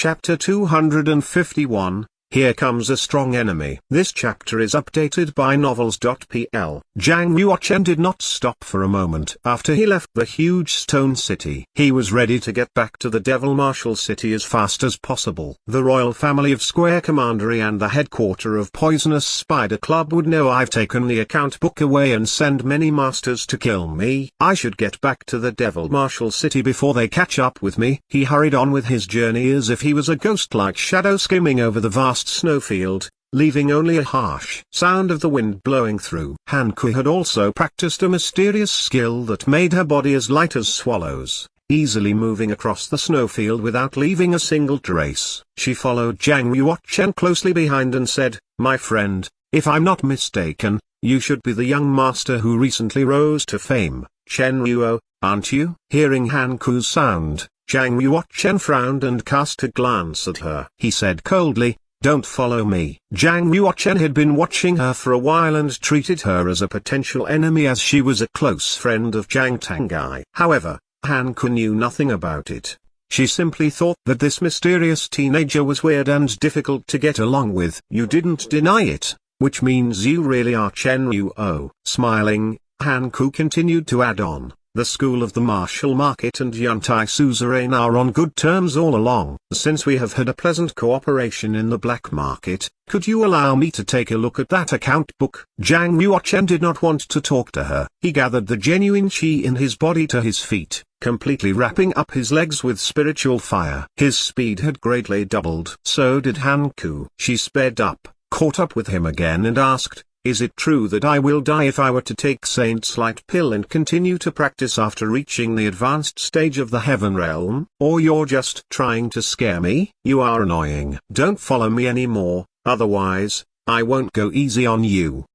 Chapter 251, Here Comes a Strong Enemy. This chapter is updated by Novels.pl. Jiang Yuochen did not stop for a moment after he left the huge stone city. He was ready to get back to the Devil Marshal City as fast as possible. The royal family of Square Commandery and the headquarter of Poisonous Spider Club would know I've taken the account book away and send many masters to kill me. I should get back to the Devil Marshal City before they catch up with me. He hurried on with his journey as if he was a ghost-like shadow skimming over the vast snowfield, leaving only a harsh sound of the wind blowing through. Hanku had also practiced a mysterious skill that made her body as light as swallows, easily moving across the snowfield without leaving a single trace. She followed Jiang Yuochen closely behind and said, "My friend, if I'm not mistaken, you should be the young master who recently rose to fame, Chen Yuo, aren't you?" Hearing Hanku's sound, Jiang Yuochen frowned and cast a glance at her. He said coldly, "Don't follow me." Jiang Yuochen had been watching her for a while and treated her as a potential enemy as she was a close friend of Jiang Tangai. However, Hanku knew nothing about it. She simply thought that this mysterious teenager was weird and difficult to get along with. "You didn't deny it, which means you really are Chen Yuo." Smiling, Hanku continued to add on, "The school of the martial market and Yuntai Suzerain are on good terms all along. Since we have had a pleasant cooperation in the black market, could you allow me to take a look at that account book?" Jiang Yuochen did not want to talk to her. He gathered the genuine qi in his body to his feet, completely wrapping up his legs with spiritual fire. His speed had greatly doubled. So did Hanku. She sped up, caught up with him again and asked, "Is it true that I will die if I were to take Saint's Light Pill and continue to practice after reaching the advanced stage of the Heaven Realm? Or you're just trying to scare me? You are annoying. Don't follow me anymore, otherwise, I won't go easy on you."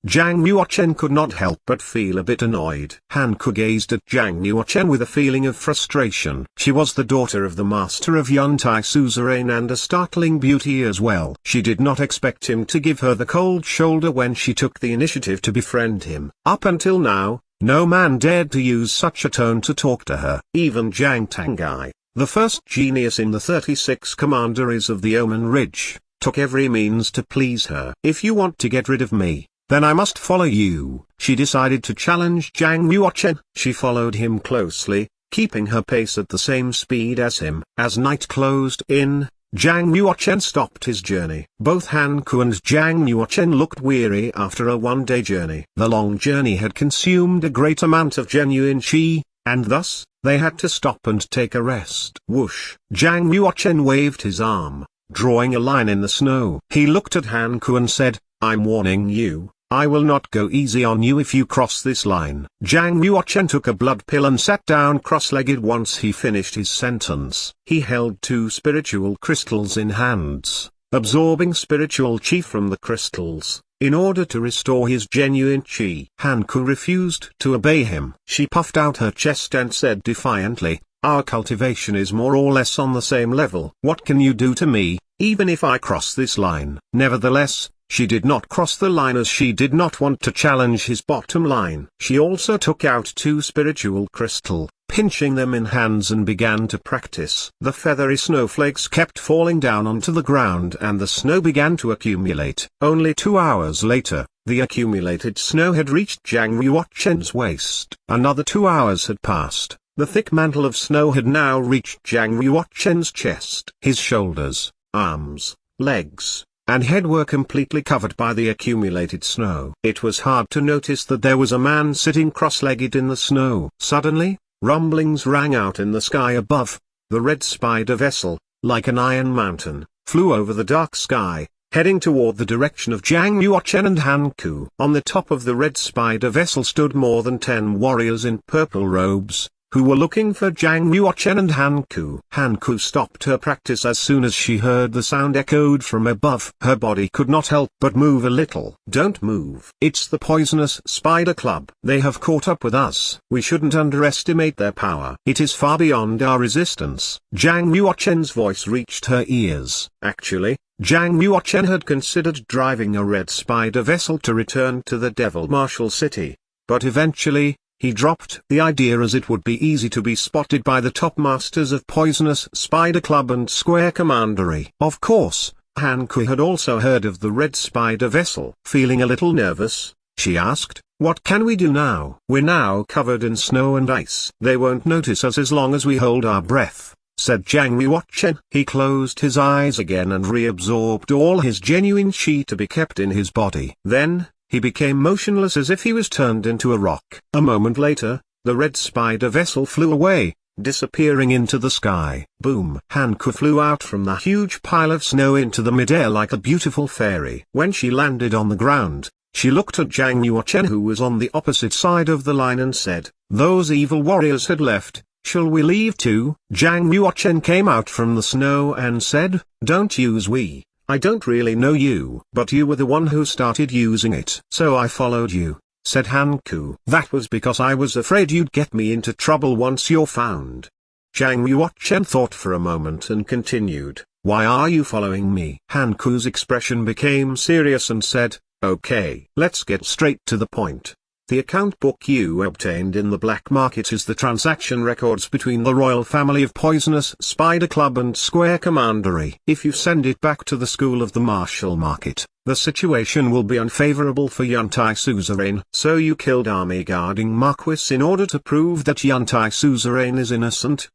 Jiang Yuochen could not help but feel a bit annoyed. Hanku gazed at Jiang Yuochen with a feeling of frustration. She was the daughter of the master of Yuntai Suzerain and a startling beauty as well. She did not expect him to give her the cold shoulder when she took the initiative to befriend him. Up until now, no man dared to use such a tone to talk to her. Even Jiang Tangai, the first genius in the 36 commanderies of the Omen Ridge, took every means to please her. "If you want to get rid of me, then I must follow you." She decided to challenge Jiang Yuochen. She followed him closely, keeping her pace at the same speed as him. As night closed in, Jiang Yuochen stopped his journey. Both Hanku and Jiang Yuochen looked weary after a one-day journey. The long journey had consumed a great amount of genuine qi, and thus, they had to stop and take a rest. Whoosh! Jiang Yuochen waved his arm, drawing a line in the snow. He looked at Hanku and said, "I'm warning you, I will not go easy on you if you cross this line." Jiang Yuochen took a blood pill and sat down cross-legged. Once he finished his sentence, he held 2 spiritual crystals in hands, absorbing spiritual qi from the crystals, in order to restore his genuine qi. Hanku refused to obey him. She puffed out her chest and said defiantly, "Our cultivation is more or less on the same level. What can you do to me, even if I cross this line?" Nevertheless, she did not cross the line as she did not want to challenge his bottom line. She also took out 2 spiritual crystal, pinching them in hands and began to practice. The feathery snowflakes kept falling down onto the ground and the snow began to accumulate. Only 2 hours later, the accumulated snow had reached Jiang Yuochen's waist. Another 2 hours had passed. The thick mantle of snow had now reached Jiang Yuochen's chest. His shoulders, arms, legs, and head were completely covered by the accumulated snow. It was hard to notice that there was a man sitting cross-legged in the snow. Suddenly, rumblings rang out in the sky above. The red spider vessel, like an iron mountain, flew over the dark sky, heading toward the direction of Jiang Yuochen and Hanku. On the top of the red spider vessel stood more than 10 warriors in purple robes, who were looking for Jiang Yuochen and Hanku. Hanku stopped her practice as soon as she heard the sound echoed from above. Her body could not help but move a little. "Don't move. It's the Poisonous Spider Club. They have caught up with us. We shouldn't underestimate their power. It is far beyond our resistance." Jiang Yuochen's voice reached her ears. Actually, Jiang Yuochen had considered driving a red spider vessel to return to the Devil Marshal City. But eventually, he dropped the idea as it would be easy to be spotted by the top masters of Poisonous Spider Club and Square Commandery. Of course, Hanku had also heard of the Red Spider vessel. Feeling a little nervous, she asked, "What can we do now? We're now covered in snow and ice." "They won't notice us as long as we hold our breath," said Zhang Yuochen. He closed his eyes again and reabsorbed all his genuine chi to be kept in his body. Then, he became motionless as if he was turned into a rock. A moment later, the Red Spider vessel flew away, disappearing into the sky. Boom! Hanku flew out from the huge pile of snow into the midair like a beautiful fairy. When she landed on the ground, she looked at Zhang Yuochen, who was on the opposite side of the line, and said, "Those evil warriors had left. Shall we leave too?" Zhang Yuochen came out from the snow and said, "Don't use we. I don't really know you. But you were the one who started using it. So I followed you," said Hanku. "That was because I was afraid you'd get me into trouble once you're found." Zhang Yuochen thought for a moment and continued, "Why are you following me?" Hanku's expression became serious and said, "Okay, let's get straight to the point. The account book you obtained in the black market is the transaction records between the royal family of Poisonous Spider Club and Square Commandery. If you send it back to the school of the martial market, the situation will be unfavorable for Yantai Suzerain. So you killed army guarding Marquis in order to prove that Yantai Suzerain is innocent?"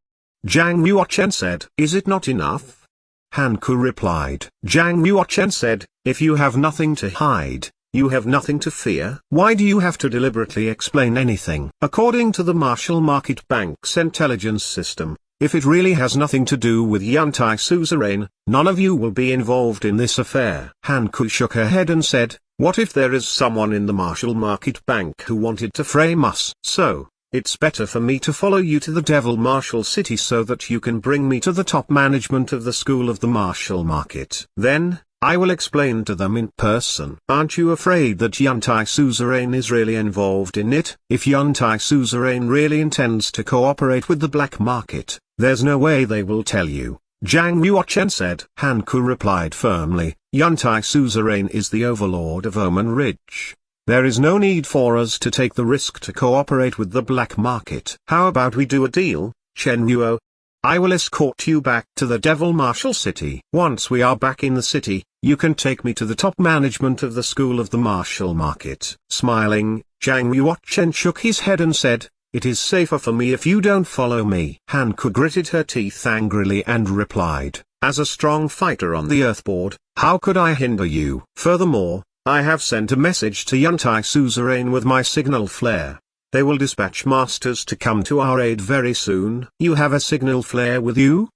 Zhang Yuochen said. "Is it not enough?" Hanku replied. Zhang Yuochen said, "If you have nothing to hide, you have nothing to fear. Why do you have to deliberately explain anything?" According to the Martial Market Bank's intelligence system, if it really has nothing to do with Yantai Suzerain, none of you will be involved in this affair. Hanku shook her head and said, "What if there is someone in the Martial Market Bank who wanted to frame us? So, it's better for me to follow you to the Devil Martial City so that you can bring me to the top management of the School of the Martial Market. Then, I will explain to them in person." "Aren't you afraid that Yantai Suzerain is really involved in it?" "If Yantai Suzerain really intends to cooperate with the black market, there's no way they will tell you," Zhang Yuochen said. Hanku replied firmly, "Yantai Suzerain is the overlord of Omen Ridge. There is no need for us to take the risk to cooperate with the black market. How about we do a deal, Chen Yuo? I will escort you back to the Devil Martial City. Once we are back in the city, you can take me to the top management of the School of the Martial Market." Smiling, Zhang Yuochen shook his head and said, "It is safer for me if you don't follow me." Hanku gritted her teeth angrily and replied, "As a strong fighter on the Earthboard, how could I hinder you? Furthermore, I have sent a message to Yantai Suzerain with my signal flare. They will dispatch masters to come to our aid very soon." "You have a signal flare with you?"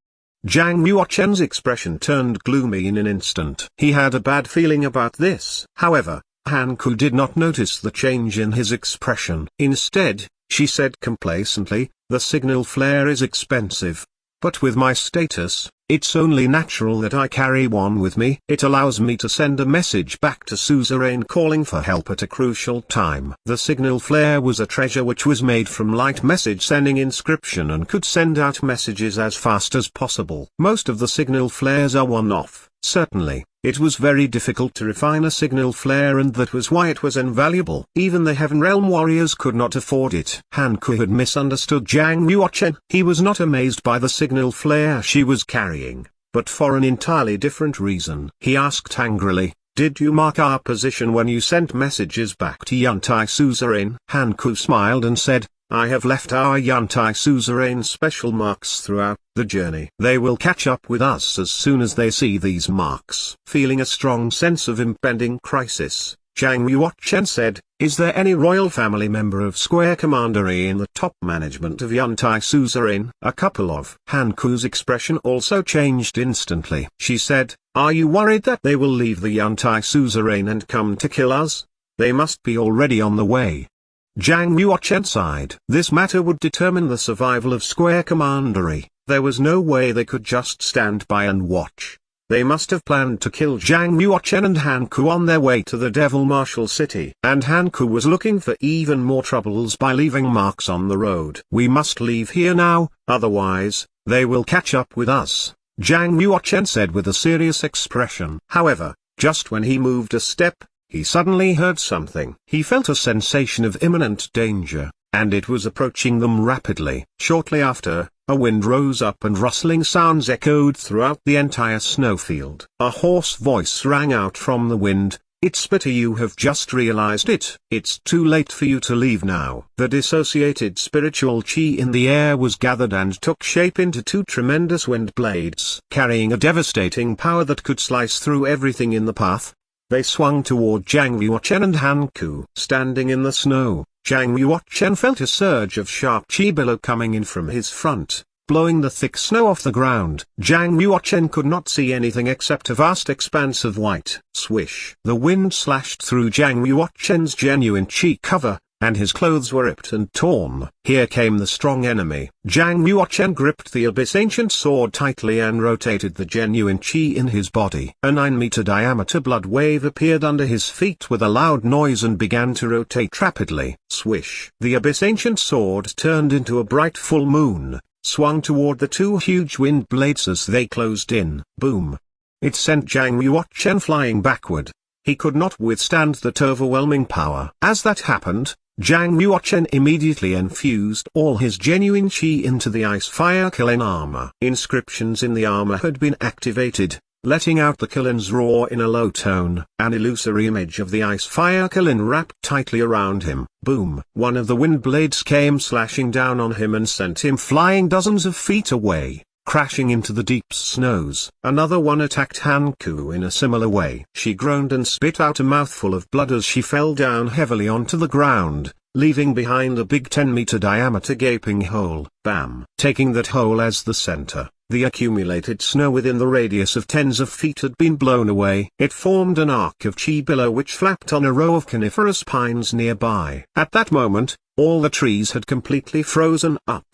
Zhang Yuochen's expression turned gloomy in an instant. He had a bad feeling about this. However, Hanku did not notice the change in his expression. Instead, she said complacently, "The signal flare is expensive. But with my status, it's only natural that I carry one with me. It allows me to send a message back to Suzerain calling for help at a crucial time." The signal flare was a treasure which was made from light message sending inscription and could send out messages as fast as possible. Most of the signal flares are one-off. Certainly, it was very difficult to refine a signal flare, and that was why it was invaluable. Even the Heaven Realm warriors could not afford it. Hanku had misunderstood Zhang Yuochen. He was not amazed by the signal flare she was carrying, but for an entirely different reason. He asked angrily, "Did you mark our position when you sent messages back to Yantai Suzerain?" Hanku smiled and said, "I have left our Yantai Suzerain special marks throughout the journey. They will catch up with us as soon as they see these marks." Feeling a strong sense of impending crisis, Zhang Yuochen said, "Is there any royal family member of Square Commandery in the top management of Yantai Suzerain?" "A couple of." Hanku's expression also changed instantly. She said, "Are you worried that they will leave the Yantai Suzerain and come to kill us? They must be already on the way." Zhang Yuochen sighed. This matter would determine the survival of Square Commandery. There was no way they could just stand by and watch. They must have planned to kill Zhang Yuochen and Hanku on their way to the Devil Martial City. And Hanku was looking for even more troubles by leaving marks on the road. "We must leave here now, otherwise, they will catch up with us," Zhang Yuochen said with a serious expression. However, just when he moved a step, he suddenly heard something. He felt a sensation of imminent danger. and it was approaching them rapidly. Shortly after, a wind rose up and rustling sounds echoed throughout the entire snowfield. A hoarse voice rang out from the wind, "It's bitter you have just realized it. It's too late for you to leave now." The dissociated spiritual chi in the air was gathered and took shape into two tremendous wind blades. Carrying a devastating power that could slice through everything in the path, they swung toward Zhang Yuochen and Han Ku. Standing in the snow, Zhang Yuochen felt a surge of sharp chi billow coming in from his front, blowing the thick snow off the ground. Zhang Yuochen could not see anything except a vast expanse of white. Swish! The wind slashed through Zhang Yuochen's genuine chi cover, and his clothes were ripped and torn. Here came the strong enemy. Zhang Yuochen gripped the Abyss Ancient Sword tightly and rotated the genuine chi in his body. A 9-meter diameter blood wave appeared under his feet with a loud noise and began to rotate rapidly. Swish! The Abyss Ancient Sword turned into a bright full moon, swung toward the two huge wind blades as they closed in. Boom! It sent Zhang Yuochen flying backward. He could not withstand that overwhelming power. As that happened, Zhang Yuochen immediately infused all his genuine chi into the Ice Fire Kilin armor. Inscriptions in the armor had been activated, letting out the Kilins roar in a low tone. An illusory image of the Ice Fire Kilin wrapped tightly around him. Boom! One of the wind blades came slashing down on him and sent him flying dozens of feet away, crashing into the deep snows. Another one attacked Han Ku in a similar way. She groaned and spit out a mouthful of blood as she fell down heavily onto the ground, leaving behind a big 10-meter diameter gaping hole. Bam! Taking that hole as the center, the accumulated snow within the radius of tens of feet had been blown away. It formed an arc of chi billow which flapped on a row of coniferous pines nearby. At that moment, all the trees had completely frozen up.